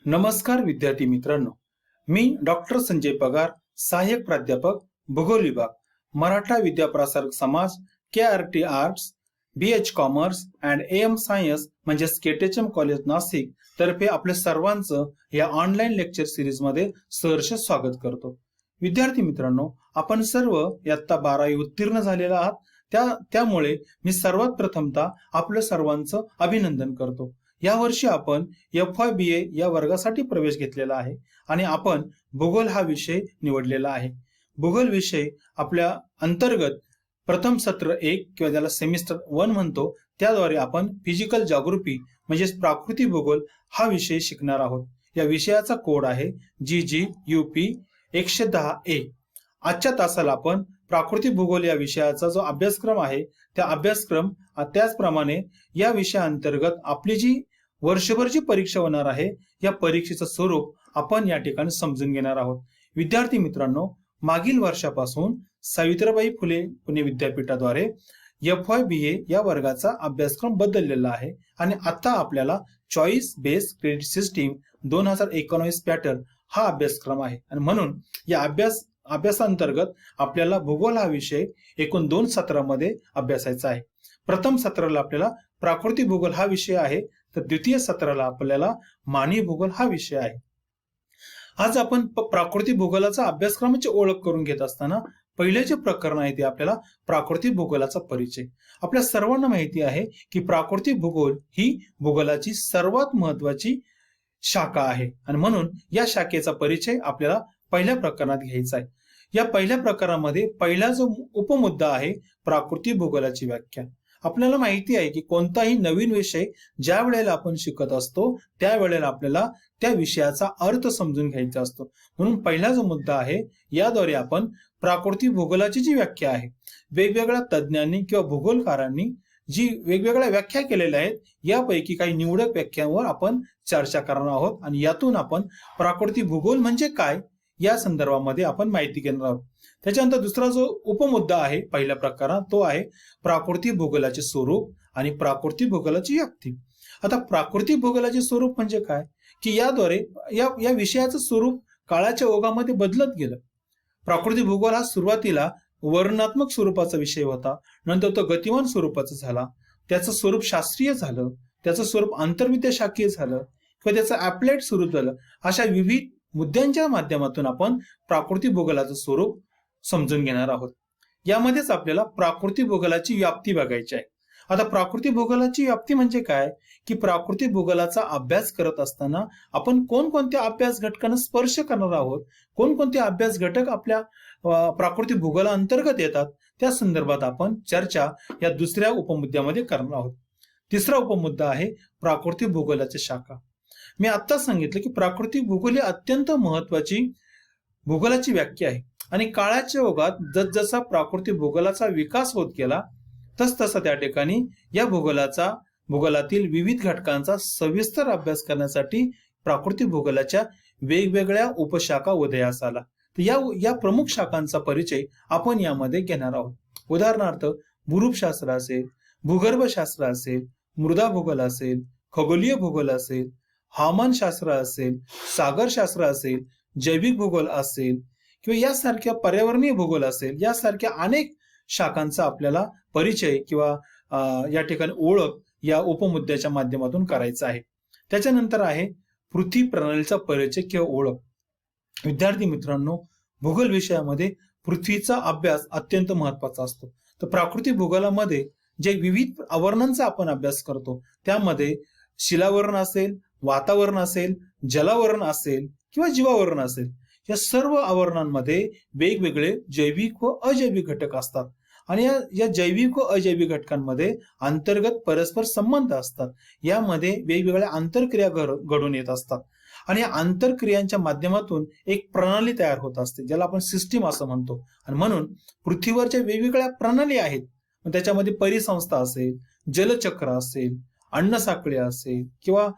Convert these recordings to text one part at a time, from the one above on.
नमस्कार विद्यार्थी मित्रांनो, मी डॉक्टर संजय पगार, सहाय्यक प्राध्यापक भूगोल विभाग, मराठा विद्याप्रसारक समाज, KRT arts, BH commerce and AM science म्हणजेच KTHM कॉलेज नाशिक तर्फे आपल्या सर्वांचं या ऑनलाईन लेक्चर सिरीज मध्ये सहर्ष स्वागत करतो. विद्यार्थी मित्रांनो, आपण सर्व इयत्ता 12वी उत्तीर्ण झालेला आहात. त्यामुळे मी सर्वात प्रथमतः आपल्या सर्वांचं अभिनंदन करतो. या वर्षी आपण FYBA या वर्गासाठी प्रवेश घेतलेला आहे आणि आपण भूगोल हा विषय निवडलेला आहे. भूगोल विषय आपल्या अंतर्गत प्रथम सत्र 1 किंवा ज्याला सेमिस्टर 1 म्हणतो, त्याद्वारे आपण फिजिकल जॉग्राफी म्हणजेच प्राकृतिक भूगोल हा विषय शिकणार आहोत. या विषयाचा कोड आहे GGUP 110A. आजच्या तासाला आपण प्राकृतिक भूगोल या विषयाचा जो अभ्यासक्रम आहे त्या अभ्यासक्रम त्याचप्रमाणे या विषयाअंतर्गत आपली जी वर्षभरची परीक्षा होणार आहे या परीक्षेचं स्वरूप आपण या ठिकाणी समजून घेणार आहोत. विद्यार्थी मित्रांनो, मागील वर्षापासून सावित्रीबाई फुले पुणे विद्यापीठाद्वारे FYBA या वर्गाचा अभ्यासक्रम बदललेला आहे आणि आता आपल्याला choice based credit system 2019 pattern हा अभ्यासक्रम आहे आणि म्हणून या अभ्यासांतर्गत आपल्याला भूगोल हा विषय एकूण 2 सत्रामध्ये अभ्यासायचा आहे. प्रथम सत्राला आपल्याला प्राकृतिक भूगोल हा विषय आहे, तर द्वितीय सत्राला आपल्याला मानवी भूगोल हा विषय आहे. आज आपण प्राकृतिक भूगोलाचा अभ्यासक्रमाची ओळख करून घेत असताना पहिले जे प्रकरण आहे ते आपल्याला प्राकृतिक भूगोलाचा परिचय. आपल्या सर्वांना माहिती आहे की प्राकृतिक भूगोल ही भूगोलाची सर्वात महत्वाची शाखा आहे आणि म्हणून या शाखेचा परिचय आपल्याला पहिल्या प्रकरणात घ्यायचा आहे. या पहिल्या प्रकारामध्ये पहिला जो उपमुद्दा आहे प्राकृतिक भूगोलाची व्याख्या. आपल्याला माहिती आहे की कोणताही नवीन विषय ज्या वेळेला आपण शिकत असतो त्यावेळेला आपल्याला त्या विषयाचा अर्थ समजून घ्यायचा असतो. म्हणून पहिला जो मुद्दा आहे याद्वारे आपण प्राकृतिक भूगोलाची जी व्याख्या आहे, वेगवेगळ्या तज्ञांनी किंवा भूगोलकारांनी जी वेगवेगळ्या व्याख्या केलेल्या आहेत यापैकी काही निवडक व्याख्यांवर आपण चर्चा करणार आहोत आणि यातून आपण प्राकृतिक भूगोल म्हणजे काय या संदर्भामध्ये आपण माहिती घेणार आहोत. त्याच्यानंतर दुसरा जो उपमुद्दा आहे पहिल्या प्रकारात तो आहे प्राकृतिक भूगोलाचे स्वरूप आणि प्राकृतिक भूगोलाची व्याप्ती. आता प्राकृतिक भूगोलाचे स्वरूप म्हणजे काय की याद्वारे या विषयाचं स्वरूप काळाच्या ओघामध्ये बदलत गेलं. प्राकृतिक भूगोल हा सुरुवातीला वर्णनात्मक स्वरूपाचा विषय होता, नंतर तो गतिमान स्वरूपाचा झाला, त्याचं स्वरूप शास्त्रीय झालं, त्याचं स्वरूप आंतरविद्याशाखीय झालं किंवा त्याचं अप्लाइड स्वरूप झालं. अशा विविध मुद्द्यांच्या माध्यमातून आपण प्राकृतिक भूगोलाचं स्वरूप समजून घेणार आहोत. यामध्येच आपल्याला प्राकृतिक भूगोलाची व्याप्ती बघायची आहे. आता प्राकृतिक भूगोलाची व्याप्ती म्हणजे काय की प्राकृतिक भूगोलाचा अभ्यास करत असताना आपण कोणकोणत्या अभ्यास घटकांना स्पर्श करणार आहोत, कोणकोणते अभ्यास घटक आपल्या प्राकृतिक भूगोला अंतर्गत येतात, त्या संदर्भात आपण चर्चा या दुसऱ्या उपमुद्द्यामध्ये करणार आहोत. तिसरा उपमुद्दा आहे प्राकृतिक भूगोलाच्या शाखा. मी आता सांगितलं की प्राकृतिक भूगोल ही अत्यंत महत्वाची भूगोलाची व्याख्या आहे आणि काळाच्या ओघात जसजसा प्राकृतिक भूगोलाचा विकास होत गेला तसतसा त्या ठिकाणी या भूगोलातील विविध घटकांचा सविस्तर अभ्यास करण्यासाठी प्राकृतिक भूगोलाच्या वेगवेगळ्या उपशाखा उदयास आला. तर या प्रमुख शाखांचा परिचय आपण यामध्ये घेणार आहोत. उदाहरणार्थ भूरूपशास्त्र असेल, भूगर्भशास्त्र असेल, मृदा भूगोल असेल, खगोलीय भूगोल असेल, हवामानशास्त्र असेल, सागरशास्त्र असेल, जैविक भूगोल असेल किंवा यासारख्या पर्यावरणीय भूगोल असेल, यासारख्या अनेक शाखांचा आपल्याला परिचय किंवा या ठिकाणी ओळख या उपमुद्द्याच्या माध्यमातून करायचा आहे. त्याच्यानंतर आहे पृथ्वी प्रणालीचा परिचय किंवा ओळख. विद्यार्थी मित्रांनो, भूगोल विषयामध्ये पृथ्वीचा अभ्यास अत्यंत महत्वाचा असतो. तर प्राकृतिक भूगोलामध्ये जे विविध आवरणांचा आपण अभ्यास करतो त्यामध्ये शिलावरण असेल, वातावरण असेल, जलावरण असेल किंवा जीवावरण असेल, या सर्व आवरणांमध्ये वेगवेगळे जैविक व अजैविक घटक असतात आणि या जैविक व अजैविक घटकांमध्ये अंतर्गत परस्पर संबंध असतात. यामध्ये वेगवेगळ्या आंतरक्रिया घडून येत असतात आणि या आंतरक्रियांच्या माध्यमातून एक प्रणाली तयार होत असते ज्याला आपण सिस्टीम असं म्हणतो. आणि म्हणून पृथ्वीवरच्या वेगवेगळ्या प्रणाली आहेत. त्याच्यामध्ये परिसंस्था असेल, जलचक्र असेल, अन्नसाखळी असेल किंवा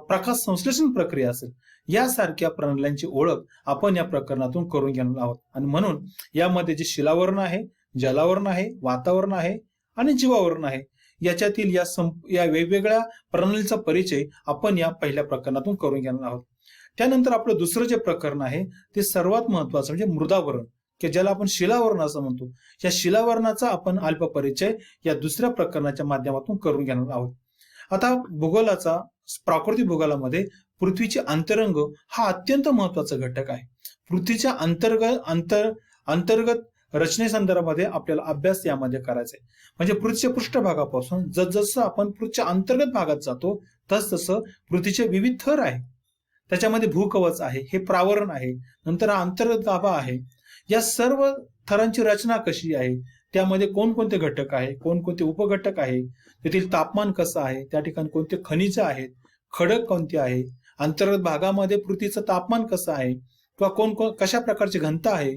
प्रकाश संश्लेषण प्रक्रिया असेल, यासारख्या प्रणाल्यांची ओळख आपण या प्रकरणातून करून घेणार आहोत. आणि म्हणून यामध्ये जे शिलावरण आहे, जलावरण आहे, वातावरण आहे आणि जीवावरण आहे, याच्यातील या वेगवेगळ्या प्रणालीचा परिचय आपण या पहिल्या प्रकरणातून करून घेणार आहोत. त्यानंतर आपलं दुसरं जे प्रकरण आहे ते सर्वात महत्वाचं म्हणजे मृदावरण, की ज्याला आपण शिलावरण असं म्हणतो. या शिलावरणाचा आपण अल्प परिचय या दुसऱ्या प्रकरणाच्या माध्यमातून करून घेणार आहोत. आता प्राकृतिक भूगोलामध्ये पृथ्वीचे अंतरंग हा अत्यंत महत्वाचा घटक आहे. पृथ्वीच्या अंतर्गत रचनेसंदर्भामध्ये आपल्याला अभ्यास यामध्ये करायचा आहे. म्हणजे पृथ्वीच्या पृष्ठभागापासून जसजसं आपण पृथ्वीच्या अंतर्गत भागात जातो तसतसं पृथ्वीचे विविध थर आहे. त्याच्यामध्ये भूकवच आहे, हे प्रावरण आहे, नंतर हा अंतर्गत गाभा आहे. या सर्व थरांची रचना कशी आहे, त्यामध्ये कोणकोणते घटक आहे, कोणकोणते उपघटक आहे, तेथील तापमान कसं आहे, त्या ठिकाणी कोणते खनिज आहेत, खडक कोणते आहे, अंतर्गत भागामध्ये पृथ्वीचं तापमान कसं आहे, किंवा कशा प्रकारची घनता आहे,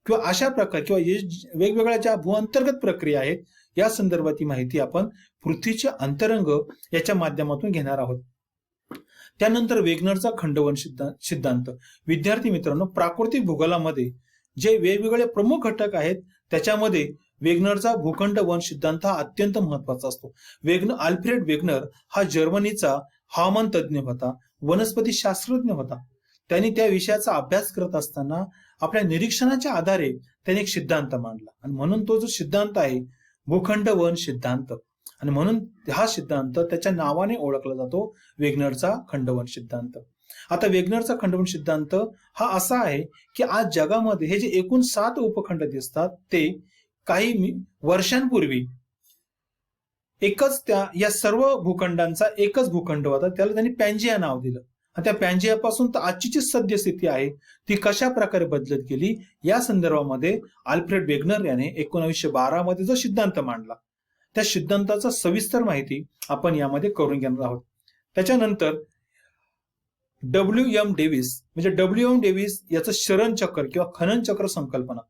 किंवा अशा प्रकार किंवा वेगवेगळ्या ज्या भूअंतर्गत प्रक्रिया आहेत या संदर्भातली माहिती आपण पृथ्वीचे अंतरंग याच्या माध्यमातून घेणार आहोत. त्यानंतर वेगनरचा खंडवन सिद्धांत. विद्यार्थी मित्रांनो, प्राकृतिक भूगोलामध्ये जे वेगवेगळे प्रमुख घटक आहेत त्याच्यामध्ये वेगनरचा भूखंड वन सिद्धांत हा अत्यंत महत्वाचा असतो. आल्फ्रेड वेगनर हा जर्मनीचा हवामान तज्ज्ञ होता, वनस्पती शास्त्रज्ञ होता. त्यांनी त्या विषयाचा अभ्यास करत असताना आपल्या निरीक्षणाच्या आधारे त्याने एक सिद्धांत मांडला आणि म्हणून तो जो सिद्धांत आहे भूखंड वन सिद्धांत, आणि म्हणून हा सिद्धांत त्याच्या नावाने ओळखला जातो, वेगनरचा खंडवन सिद्धांत. आता वेगनरचा खंडवन सिद्धांत हा असा आहे की आज जगामध्ये हे जे एकूण 7 उपखंड दिसतात ते काही वर्षांपूर्वी या सर्व भूखंडांचा एकच भूखंड होता. त्याला त्यांनी पॅन्जिया नाव दिलं. आणि त्या पॅन्जियापासून तर आजची जी सद्यस्थिती आहे ती कशा प्रकारे बदलत गेली या संदर्भामध्ये आल्फ्रेड वेगनर याने 1912 मध्ये जो सिद्धांत मांडला त्या सिद्धांताचा सविस्तर माहिती आपण यामध्ये करून घेणार आहोत. त्याच्यानंतर WM डेव्हिस याचं शरणचक्र किंवा खननचक्र संकल्पना.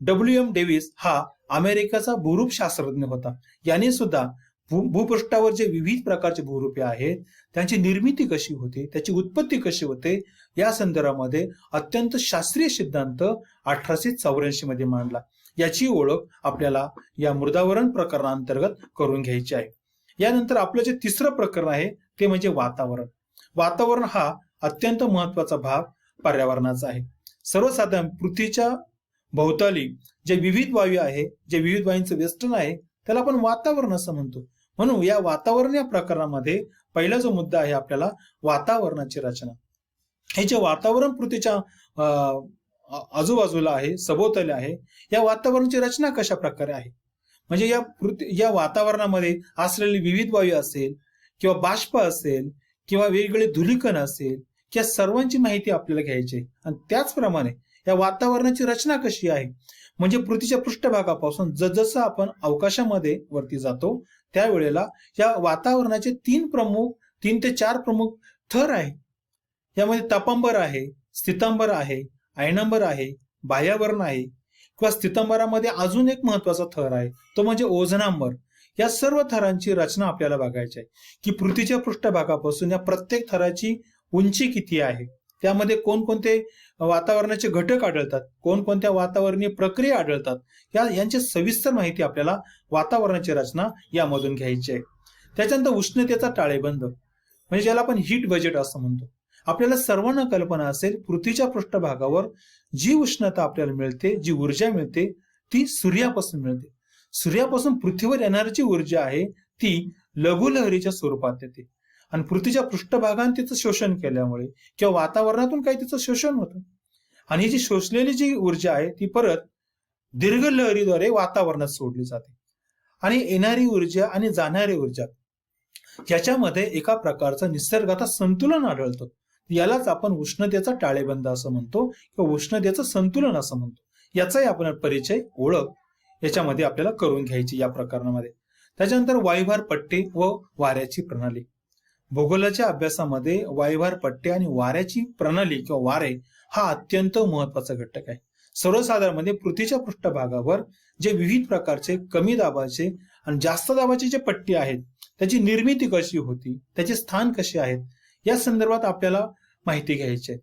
WM डेव्हिस हा अमेरिकेचा भूरूप शास्त्रज्ञ होता. याने सुद्धा भूपृष्ठावर जे विविध प्रकारचे भूरूपे आहेत त्यांची निर्मिती कशी होते, त्याची उत्पत्ती कशी होते या संदर्भामध्ये अत्यंत शास्त्रीय सिद्धांत 1884 मध्ये मांडला. याची ओळख आपल्याला या मृदावरण प्रकरणांतर्गत करून घ्यायची आहे. यानंतर आपलं जे तिसरं प्रकरण आहे ते म्हणजे वातावरण. वातावरण हा अत्यंत महत्वाचा भाग पर्यावरणाचा आहे. सर्वसाधारण पृथ्वीच्या भोवताली जे विविध वायू आहे, जे विविध वायूंचं वेष्टन आहे त्याला आपण वातावरण असं म्हणतो. म्हणून या वातावरण या प्रकरणामध्ये पहिला जो मुद्दा आहे आपल्याला वातावरणाची रचना. हे जे वातावरण पृथ्वीच्या आजूबाजूला आहे, सभोवताली आहे, या वातावरणाची रचना कशा प्रकारे आहे, म्हणजे या वातावरणामध्ये असलेले विविध वायू असेल किंवा बाष्प असेल किंवा वेगवेगळे धुलीकण असेल, या सर्वांची माहिती आपल्याला घ्यायची आहे. आणि त्याचप्रमाणे या वातावरणाची रचना कशी आहे, म्हणजे पृथ्वीच्या पृष्ठभागापासून जसजसं आपण अवकाशामध्ये वरती जातो त्यावेळेला या वातावरणाचे 3 ते 4 प्रमुख थर आहे. यामध्ये तपांबर आहे, स्थितांबर आहे, आयनांबर आहे, बाह्यावरण आहे, किंवा स्थितांबरामध्ये अजून एक महत्वाचा थर आहे तो म्हणजे ओझोनांबर. या सर्व थरांची रचना आपल्याला बघायची आहे की पृथ्वीच्या पृष्ठभागापासून या प्रत्येक थराची उंची किती आहे, त्यामध्ये कोणकोणते वातावरणाचे घटक आढळतात, कोणकोणत्या वातावरणीय प्रक्रिया आढळतात, यांची सविस्तर माहिती आपल्याला वातावरणाची रचना यामधून घ्यायची आहे. त्याच्यानंतर उष्णतेचा ताळेबंद, म्हणजे ज्याला आपण हीट बजेट असं म्हणतो. आपल्याला सर्वांना कल्पना असेल पृथ्वीच्या पृष्ठभागावर जी उष्णता आपल्याला मिळते, जी ऊर्जा मिळते ती सूर्यापासून मिळते. सूर्यापासून पृथ्वीवर येणारी जी ऊर्जा आहे ती लघुलहरीच्या स्वरूपात येते आणि पृथ्वीच्या पृष्ठभागाने तिचं शोषण केल्यामुळे किंवा वातावरणातून काही तिचं शोषण होतं आणि ही जी शोषलेली जी ऊर्जा आहे ती परत दीर्घ लहरीद्वारे वातावरणात सोडली जाते. आणि येणारी ऊर्जा आणि जाणारी ऊर्जा याच्यामध्ये एका प्रकारचं निसर्गात संतुलन आढळतं. यालाच आपण उष्णतेचा ताळेबंद असं म्हणतो किंवा उष्णतेचं संतुलन असं म्हणतो. याचाही आपण परिचय, ओळख याच्यामध्ये आपल्याला करून घ्यायची या प्रकरणामध्ये. त्याच्यानंतर वायुभार पट्टे व वाऱ्याची प्रणाली. भूगोलाच्या अभ्यासामध्ये वायुभार पट्टे आणि वाऱ्याची प्रणाली किंवा वारे हा अत्यंत महत्वाचा घटक आहे. सर्वसाधारणपणे पृथ्वीच्या पृष्ठभागावर जे विविध प्रकारचे कमी दाबाचे आणि जास्त दाबाचे जे पट्टे आहेत त्याची निर्मिती कशी होती, त्याचे स्थान कसे आहेत या संदर्भात आपल्याला माहिती घ्यायची आहे.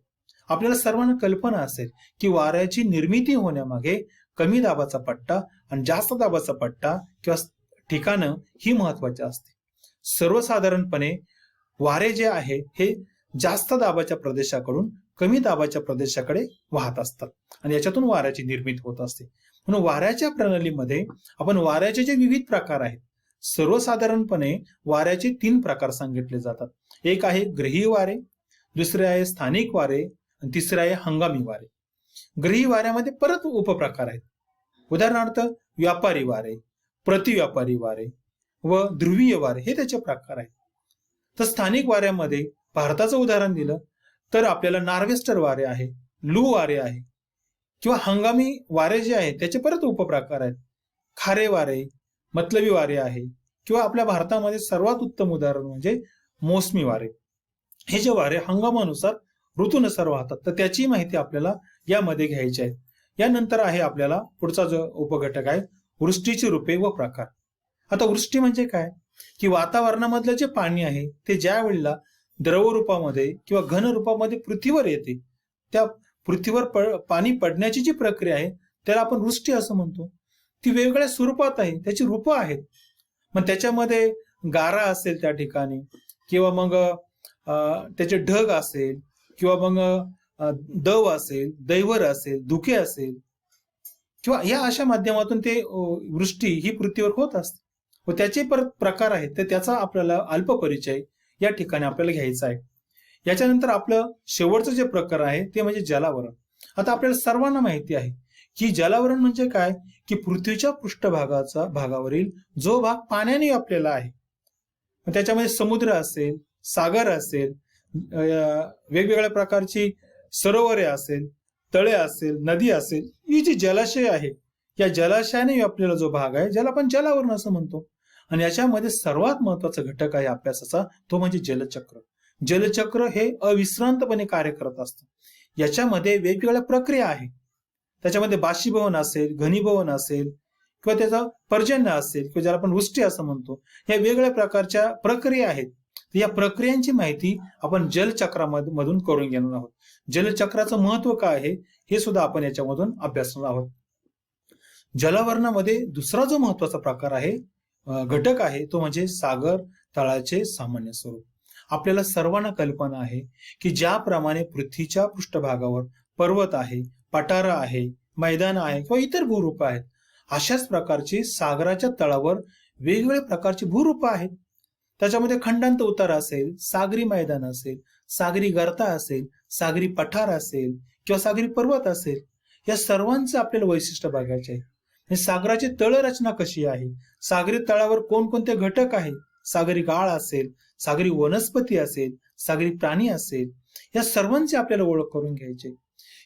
आपल्याला सर्वांना कल्पना असेल की वाऱ्याची निर्मिती होण्यामागे कमी दाबाचा पट्टा आणि जास्त दाबाचा पट्टा किंवा ठिकाणं ही महत्वाची असते. सर्वसाधारणपणे वारे जे आहे हे जास्त दाबाच्या प्रदेशाकडून कमी दाबाच्या प्रदेशाकडे वाहत असतात आणि याच्यातून वाऱ्याची निर्मिती होत असते. म्हणून वाऱ्याच्या प्रणालीमध्ये आपण वाऱ्याचे जे विविध प्रकार आहेत, सर्वसाधारणपणे वाऱ्याचे 3 प्रकार सांगितले जातात. एक आहे ग्रही वारे, दुसरे आहे स्थानिक वारे आणि तिसरे आहे हंगामी वारे. ग्रही वाऱ्यामध्ये परत उपप्रकार आहेत. उदाहरणार्थ व्यापारी वारे, प्रतिव्यापारी वारे व ध्रुवीय वारे हे त्याचे प्रकार आहेत. तर स्थानिक वाऱ्यामध्ये भारताचं उदाहरण दिलं तर आपल्याला नॉर्वेस्टर वारे आहे, लू वारे आहे किंवा हंगामी वारे जे आहे त्याचे परत उपप्रकार आहेत. खारे वारे, मतलबी वारे आहे किंवा आपल्या भारतामध्ये सर्वात उत्तम उदाहरण म्हणजे मोसमी वारे. हे जे वारे हंगामानुसार ऋतूनुसार वाहतात, तर त्याची माहिती आपल्याला यामध्ये घ्यायची आहे. यानंतर आहे आपल्याला पुढचा जो उपघटक आहे वृष्टीची रूपे व प्रकार. आता वृष्टी म्हणजे काय की वातावरणामधलं जे पाणी आहे ते ज्या वेळेला द्रव रूपामध्ये किंवा घन रूपामध्ये पृथ्वीवर येते, त्या पृथ्वीवर पाणी पडण्याची जी प्रक्रिया आहे त्याला आपण वृष्टी असं म्हणतो. ती वेगवेगळ्या स्वरूपात आहे, त्याची रूपं आहेत. मग त्याच्यामध्ये गारा असेल त्या ठिकाणी किंवा मग त्याचे ढग असेल किंवा मग दव असेल, दैवर असेल, धुके असेल किंवा या अशा माध्यमातून ते वृष्टी ही पृथ्वीवर होत असते व त्याचे परत प्रकार आहेत. तर त्याचा आपल्याला अल्प परिचय या ठिकाणी आपल्याला घ्यायचा आहे. याच्यानंतर आपलं शेवटचं जे प्रकार आहे ते म्हणजे जलावरण. आता आपल्याला सर्वांना माहिती आहे की जलावरण म्हणजे काय की पृथ्वीच्या भागावरील जो भाग पाण्याने व्यापलेला आहे, त्याच्यामध्ये समुद्र असेल, सागर असेल, वेगवेगळ्या प्रकारची सरोवरे असेल, तळे असेल, नदी असेल, ही जी जलाशय आहे या जलाशयाने व्यापलेला जो भाग आहे ज्याला आपण जलावरण असं म्हणतो. आणि याच्यामध्ये सर्वात महत्वाचा घटक आहे अभ्यासाचा तो म्हणजे जलचक्र. जलचक्र हे अविश्रांतपणे कार्य करत असतं. याच्यामध्ये वेगवेगळ्या प्रक्रिया आहेत. त्याच्यामध्ये बाष्पीभवन असेल, घनीभवन असेल किंवा त्याचा पर्जन्य असेल किंवा ज्याला आपण वृष्टी असं म्हणतो, या वेगवेगळ्या प्रकारच्या प्रक्रिया आहेत. या प्रक्रियांची माहिती आपण जलचक्रामधून करून घेणार आहोत. जलचक्राचं महत्व काय आहे हे सुद्धा आपण याच्यामधून अभ्यासणार आहोत. जलावरणामध्ये दुसरा जो महत्वाचा प्रकार आहे, घटक आहे, तो म्हणजे सागर तळाचे सामान्य स्वरूप. आपल्याला सर्वांना कल्पना आहे की ज्याप्रमाणे पृथ्वीच्या पृष्ठभागावर पर्वत आहे, पठार आहे, मैदान आहे किंवा इतर भूरूप आहेत, अशाच प्रकारची सागराच्या तळावर वेगवेगळ्या प्रकारची भूरूप आहेत. त्याच्यामध्ये खंडांत उतार असेल, सागरी मैदान असेल, सागरी गर्ता असेल, सागरी पठार असेल किंवा सागरी पर्वत असेल, या सर्वांचं आपल्याला वैशिष्ट्य बघायचे आहे. सागराची तळरचना कशी आहे, सागरी तळावर कोणकोणते घटक आहेत, सागरी गाळ असेल, सागरी वनस्पती असेल, सागरी प्राणी असेल, या सर्वांची आपल्याला ओळख करून घ्यायची.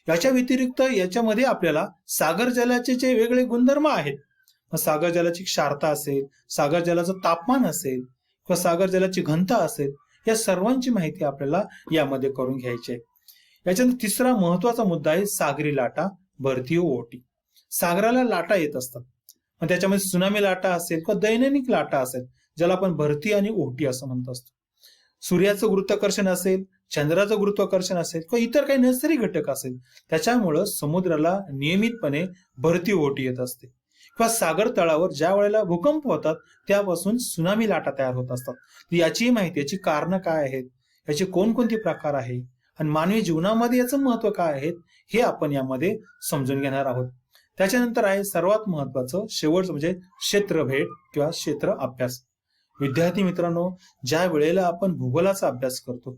याच्या व्यतिरिक्त याच्यामध्ये आपल्याला सागर जलाचे जे वेगळे गुणधर्म आहेत, सागर जलाची क्षारता असेल, सागर जलाचं तापमान असेल किंवा सागर जलाची घनता असेल, या सर्वांची माहिती आपल्याला यामध्ये करून घ्यायची आहे. याच्यानंतर तिसरा महत्वाचा मुद्दा आहे सागरी लाटा, भरती व ओहोटी. सागराला लाटा येत असतात, पण त्याच्यामध्ये सुनामी लाटा असेल किंवा दैनिक लाटा असेल, ज्याला आपण भरती आणि ओहोटी असं म्हणत असतो. सूर्याचं गुरुत्वाकर्षण असेल, चंद्राचं गुरुत्वाकर्षण असेल किंवा इतर काही नैसर्गिक घटक असेल, त्याच्यामुळं समुद्राला नियमितपणे भरती ओहोटी येत असते. किंवा सागर तळावर ज्या वेळेला भूकंप होतात त्यापासून सुनामी लाटा तयार होत असतात. याची माहिती, याची कारणं काय आहेत, याचे कोणकोणते प्रकार आहे आणि मानवी जीवनामध्ये याचं महत्व काय आहे हे आपण यामध्ये समजून घेणार आहोत. त्याच्यानंतर आहे सर्वात महत्वाचं शेवटचं म्हणजे क्षेत्रभेद किंवा क्षेत्र अभ्यास. विद्यार्थी मित्रांनो, ज्या वेळेला आपण भूगोलाचा अभ्यास करतो,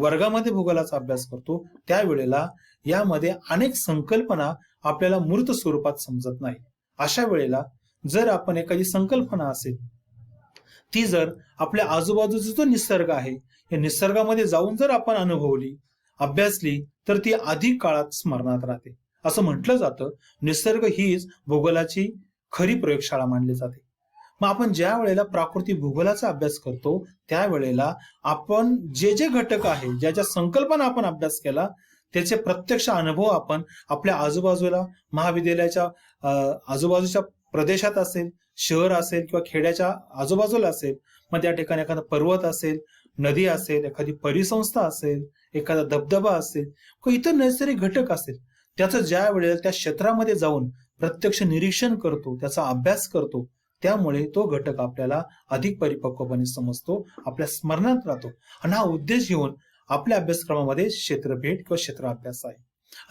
वर्गामध्ये भूगोलाचा अभ्यास करतो, त्यावेळेला यामध्ये अनेक संकल्पना आपल्याला मूर्त स्वरूपात समजत नाही. अशा वेळेला जर आपण एखादी संकल्पना असेल ती जर आपल्या आजूबाजूचा जो निसर्ग आहे या निसर्गामध्ये जाऊन जर आपण अनुभवली, अभ्यासली, तर ती अधिक काळात स्मरणात राहते. असं म्हटलं जातं निसर्ग हीच भूगोलाची खरी प्रयोगशाळा मानली जाते. मग आपण ज्या वेळेला प्राकृतिक भूगोलाचा अभ्यास करतो त्यावेळेला आपण जे जे घटक आहे, ज्या ज्या संकल्पना आपण अभ्यास केला त्याचे प्रत्यक्ष अनुभव आपण आपल्या आजूबाजूला, महाविद्यालयाच्या आजूबाजूच्या प्रदेशात असेल, शहर असेल किंवा खेड्याच्या आजूबाजूला असेल, मग त्या ठिकाणी एखादा पर्वत असेल, नदी असेल, एखादी परिसंस्था असेल, एखादा धबधबा असेल किंवा इतर नैसर्गिक घटक असेल, त्याचं ज्या वेळेला त्या क्षेत्रामध्ये जाऊन प्रत्यक्ष निरीक्षण करतो, त्याचा अभ्यास करतो, त्यामुळे तो घटक आपल्याला अधिक परिपक्वपणे समजतो, आपल्या स्मरणात राहतो. आणि हा उद्देश घेऊन आपल्या अभ्यासक्रमामध्ये क्षेत्रभेट किंवा क्षेत्र अभ्यास आहे.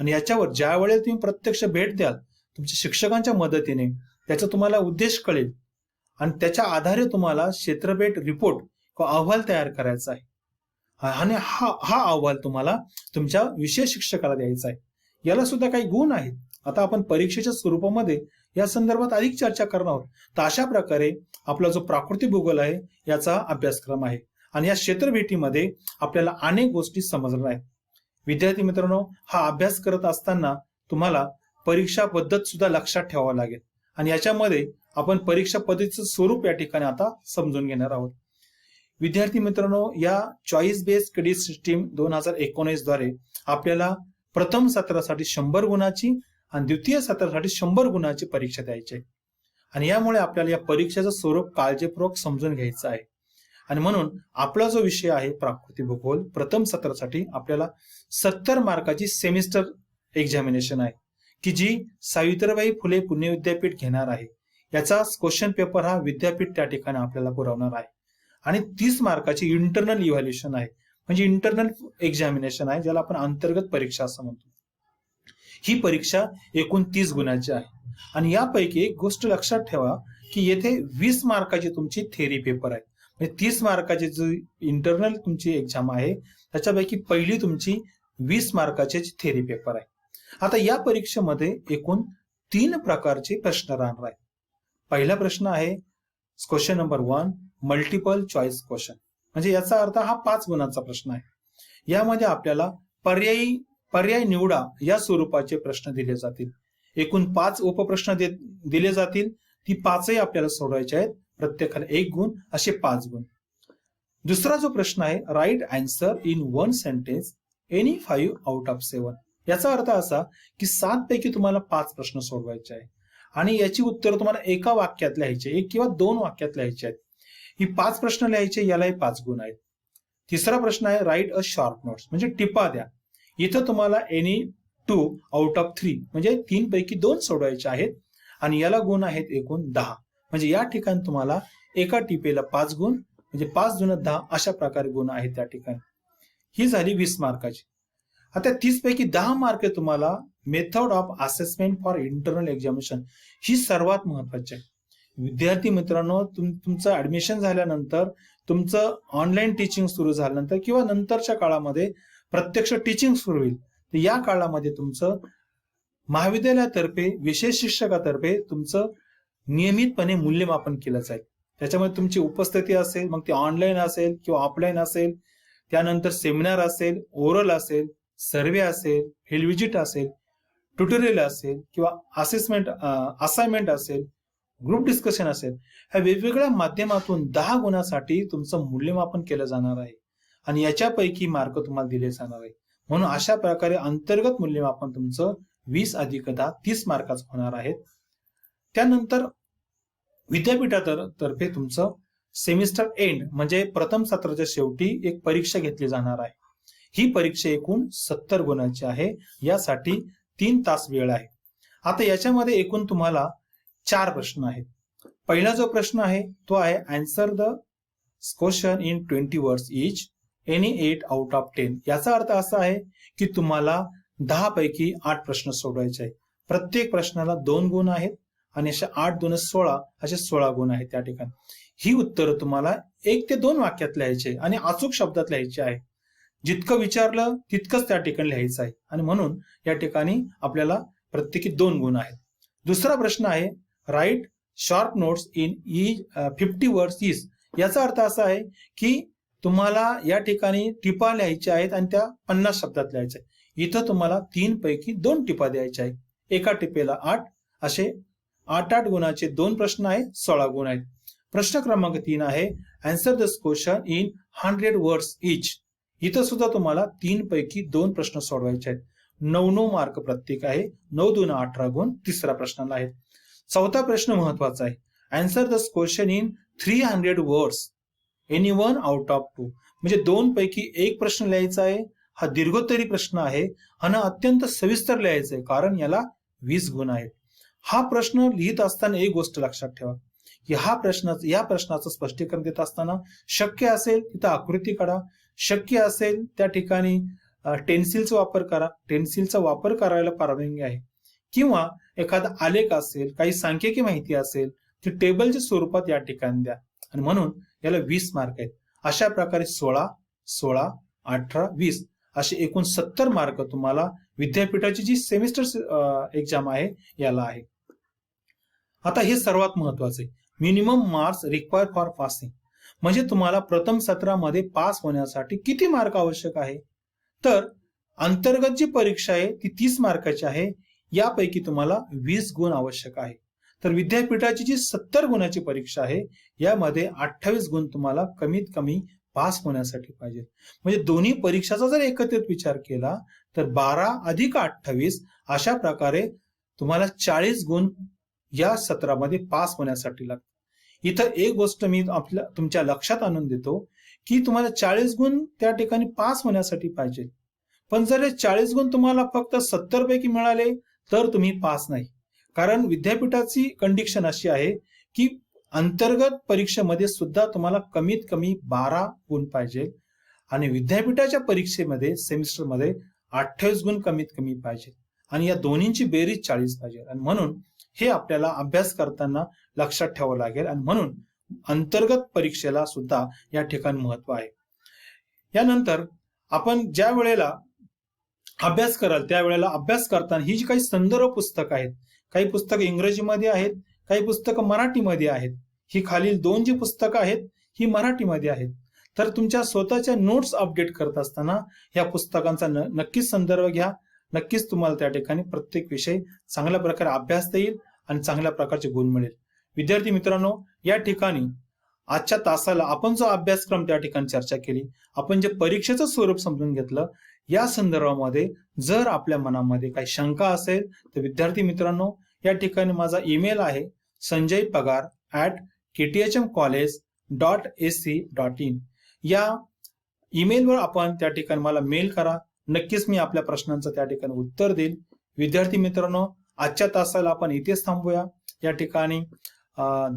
आणि याच्यावर ज्या वेळेला तुम्ही प्रत्यक्ष भेट द्याल तुमच्या शिक्षकांच्या मदतीने, त्याचा तुम्हाला उद्देश कळेल आणि त्याच्या आधारे तुम्हाला क्षेत्रभेट रिपोर्ट किंवा अहवाल तयार करायचा आहे. आणि हा अहवाल तुम्हाला तुमच्या विषय शिक्षकाला द्यायचा आहे. याला सुद्धा काही गुण आहेत. आता आपण परीक्षेच्या स्वरूपामध्ये या संदर्भात अधिक चर्चा करणार आहोत. तर अशा प्रकारे आपला जो प्राकृतिक भूगोल आहे याचा अभ्यासक्रम आहे. आणि या क्षेत्रभेटीमध्ये आपल्याला अनेक गोष्टी समजणार आहेत. विद्यार्थी मित्रांनो, हा अभ्यास करत असताना तुम्हाला परीक्षा पद्धत सुद्धा लक्षात ठेवावं लागेल. आणि याच्यामध्ये आपण परीक्षा पद्धतीचं स्वरूप या ठिकाणी आता समजून घेणार आहोत. विद्यार्थी मित्रांनो, या चॉईस बेस्ड क्रेडिट सिस्टीम 2019 द्वारे आपल्याला प्रथम सत्रासाठी 100 गुणाची आणि द्वितीय सत्रासाठी 100 गुणाची परीक्षा द्यायची आहे. आणि यामुळे आपल्याला या परीक्षेचं स्वरूप काळजीपूर्वक समजून घ्यायचं आहे. आणि म्हणून आपला जो विषय आहे प्राकृतिक भूगोल, प्रथम सत्रासाठी आपल्याला 70 मार्काची सेमिस्टर एक्झामिनेशन आहे, की जी सावित्रीबाई फुले पुणे विद्यापीठ घेणार आहे. याचा क्वेश्चन पेपर हा विद्यापीठ त्या ठिकाणी आपल्याला पुरवणार आहे. आणि 30 मार्काची इंटरनल इव्हॅल्युएशन आहे, म्हणजे इंटरनल एक्झामिनेशन आहे, ज्याला आपण अंतर्गत परीक्षा असं म्हणतो. ही परीक्षा एकूण 30 गुणाची आहे. आणि यापैकी एक गोष्ट लक्षात ठेवा की येथे 20 मार्काची तुमची थेअरी पेपर आहे. म्हणजे 30 मार्काची जी इंटरनल तुमची एक्झाम आहे त्याच्यापैकी पहिली तुमची 20 मार्काची थेअरी पेपर आहे. आता या परीक्षेमध्ये एकूण 3 प्रकारचे प्रश्न राहणार आहेत. पहिला प्रश्न आहे question number 1, multiple choice question, म्हणजे याचा अर्थ हा 5 गुणांचा प्रश्न आहे. यामध्ये आपल्याला पर्याय निवडा या स्वरूपाचे प्रश्न दिले जातील. एकूण 5 उपप्रश्न दिले जातील. ती 5ही आपल्याला सोडवायचे आहेत. प्रत्येकाला 1 गुण, असे 5 गुण. दुसरा जो प्रश्न आहे, write answer in 1 sentence any 5 out of 7. याचा अर्थ असा की 7 पैकी तुम्हाला 5 प्रश्न सोडवायचे आहे आणि याची उत्तर तुम्हाला एका वाक्यात लिहायचे, 1 किंवा 2 वाक्यात लिहायचे आहेत. ही 5 प्रश्न लिहायचे, यालाही 5 गुण आहेत. तिसरा प्रश्न आहे, राईट अ शॉर्ट नोट्स, म्हणजे टिपा द्या. इथं तुम्हाला एनी 2 आउट ऑफ 3, म्हणजे 3 पैकी 2 सोडवायचे आहेत आणि याला गुण आहेत एकूण 10. म्हणजे या ठिकाणी तुम्हाला एका टिपेला 5 गुण, म्हणजे 5 गुण 10 अशा प्रकारे गुण आहेत त्या ठिकाणी. ही झाली 20 मार्काची. आता 30 पैकी 10 मार्क तुम्हाला method of assessment for internal examination, ही सर्वात महत्वाची आहे. विद्यार्थी मित्रांनो, तुमचं ऍडमिशन झाल्यानंतर, तुमचं ऑनलाईन टीचिंग सुरू झाल्यानंतर किंवा नंतरच्या काळामध्ये प्रत्यक्ष टीचिंग सुरू होईल, तर या काळामध्ये तुमचं महाविद्यालयातर्फे, विशेष शिक्षकातर्फे तुमचं नियमितपणे मूल्यमापन केलं जाईल. त्याच्यामध्ये तुमची उपस्थिती असेल, मग ती ऑनलाईन असेल किंवा ऑफलाईन असेल, त्यानंतर सेमिनार असेल, ओरल असेल, सर्वे असेल, फील्ड व्हिजिट असेल, ट्युटोरियल असेल किंवा असाइनमेंट असेल, ग्रुप डिस्कशन असेल, ह्या वेगवेगळ्या माध्यमातून 10 गुणासाठी तुमचं मूल्यमापन केलं जाणार आहे आणि याच्यापैकी मार्क तुम्हाला दिले जाणार आहे. म्हणून अशा प्रकारे अंतर्गत मूल्यमापन तुमचं 20 अधिक 10 30 मार्काचं होणार आहे. त्यानंतर विद्यापीठातर्फे तुमचं सेमिस्टर एंड, म्हणजे प्रथम सत्राच्या शेवटी एक परीक्षा घेतली जाणार आहे. ही परीक्षा एकूण 70 गुणांची आहे. यासाठी 3 तास वेळ आहे. आता याच्यामध्ये एकूण तुम्हाला 4 प्रश्न आहेत. पहिला जो प्रश्न आहे तो आहे answer the question in 20 words each any 8 out of 10. याचा अर्थ असा आहे की तुम्हाला 10 पैकी 8 प्रश्न सोडवायचे आहेत. प्रत्येक प्रश्नाला 2 गुण आहेत आणि अशा 8 2 16 असे 16 गुण आहेत त्या ठिकाणी. ही उत्तरं तुम्हाला 1 ते 2 वाक्यात लिहायचे आणि अचूक शब्दात लिहायचे आहे. जितकं विचारलं तितकंच त्या ठिकाणी लिहायचं आहे आणि म्हणून या ठिकाणी आपल्याला प्रत्येकी 2 गुण आहेत. दुसरा प्रश्न आहे write short notes in 50 words is. याचा अर्थ असा आहे की तुम्हाला या ठिकाणी टिपा लिहायच्या आहेत आणि त्या 50 शब्दात लिहायच्या आहेत. इथं तुम्हाला 3 पैकी 2 टिपा द्यायच्या आहेत. एका टिपेला 8, असे 8 गुणाचे 2 प्रश्न आहेत, 16 गुण आहेत. प्रश्न क्रमांक 3 आहे answer this question in 100 words each. इथं सुद्धा तुम्हाला 3 पैकी 2 प्रश्न सोडवायचे आहेत. 9 मार्क प्रत्येक आहे. 9 2 18 गुण तिसऱ्या प्रश्नाला आहेत. चौथा प्रश्न महत्वाचा आहे answer this question in 300 words any 1 out of 2. म्हणजे 2 पैकी 1 प्रश्न लिहायचा आहे. हा दीर्घोत्तरी प्रश्न आहे आणि अत्यंत सविस्तर लिहायचा आहे, कारण याला 20 गुण आहेत. हा प्रश्न लिहित असताना एक गोष्ट लक्षात ठेवा या प्रश्नाचं स्पष्टीकरण देत असताना शक्य असेल तिथं आकृती काढा, शक्य असेल त्या ठिकाणी टेन्सिलचा वापर करा, टेन्सिलचा वापर करायला परवानगी आहे, किंवा एखादा आलेख असेल, काही सांख्यिकी माहिती असेल ती टेबलच्या स्वरूपात या ठिकाणी द्या. आणि म्हणून याला 20 मार्क आहेत. अशा प्रकारे 16, 16, 18, 20 असे एकूण 70 मार्क तुम्हाला विद्यापीठाची जी सेमिस्टर एक्झाम आहे याला आहे. आता हे सर्वात महत्वाचं आहे, minimum marks required for passing. म्हणजे तुम्हाला प्रथम सत्रामध्ये पास होण्यासाठी किती मार्क आवश्यक आहे. तर अंतर्गत जी परीक्षा आहे ती 30 मार्काची आहे, यापैकी तुम्हाला 20 गुण आवश्यक आहे. तर विद्यापीठाची जी 70 गुणाची परीक्षा आहे यामध्ये 28 गुण तुम्हाला कमीत कमी पास होण्यासाठी पाहिजे. म्हणजे दोन्ही परीक्षाचा जर एकत्रित विचार केला तर 12 अधिक 28 अशा प्रकारे तुम्हाला 40 गुण या सत्रामध्ये पास होण्यासाठी लागतात. इथं एक गोष्ट मी तुमच्या लक्षात आणून देतो की तुम्हाला 40 गुण त्या ठिकाणी पास होण्यासाठी पाहिजे. पण जर हे 40 गुण तुम्हाला फक्त 70 पैकी मिळाले तर तुम्ही पास नाही. कारण विद्यापीठाची कंडिशन अशी आहे की अंतर्गत परीक्षेमध्ये सुद्धा तुम्हाला कमीत कमी 12 गुण पाहिजे आणि विद्यापीठाच्या परीक्षेमध्ये सेमिस्टरमध्ये 28 गुण कमीत कमी पाहिजे आणि या दोन्हींची बेरीज 40 पाहिजे. आणि म्हणून हे आपल्याला अभ्यास करताना लक्षात ठेवावं लागेल आणि म्हणून अंतर्गत परीक्षेला सुद्धा या ठिकाणी महत्व आहे. यानंतर आपण ज्या वेळेला अभ्यास कराल त्यावेळेला अभ्यास करताना ही जी काही संदर्भ पुस्तकं आहेत, काही पुस्तकं इंग्रजीमध्ये आहेत, काही पुस्तकं मराठीमध्ये आहेत. ही खालील 2 जी पुस्तकं आहेत ही मराठीमध्ये आहेत. तर तुमच्या स्वतःच्या नोट्स अपडेट करत असताना या पुस्तकांचा नक्कीच संदर्भ घ्या. नक्कीच तुम्हाला त्या ठिकाणी प्रत्येक विषय चांगल्या प्रकारे अभ्यासता येईल आणि चांगल्या प्रकारचे गुण मिळेल. विद्यार्थी मित्रांनो, या ठिकाणी आजच्या तासाला आपण जो अभ्यासक्रम त्या ठिकाणी चर्चा केली, आपण जे परीक्षेचं स्वरूप समजून घेतलं, या संदर्भामध्ये जर आपल्या मनामध्ये काही शंका असेल तर विद्यार्थी मित्रांनो या ठिकाणी माझा ईमेल आहे sanjaypagar@kthm college.ac.in. या ईमेलवर आपण त्या ठिकाणी मला मेल करा. नक्कीच मी आपल्या प्रश्नांचं त्या ठिकाणी उत्तर देईल. विद्यार्थी मित्रांनो, आजच्या तासाला आपण इथेच थांबूया. या ठिकाणी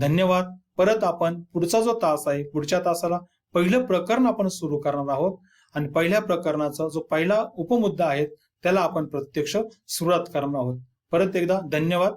धन्यवाद. परत आपण पुढचा जो तास आहे, पुढच्या तासाला पहिलं प्रकरण आपण सुरू करणार आहोत आणि पहिल्या प्रकरणाचा जो पहिला उपमुद्दा आहे त्याला आपण प्रत्यक्ष सुरुवात करणार आहोत. परत एकदा धन्यवाद.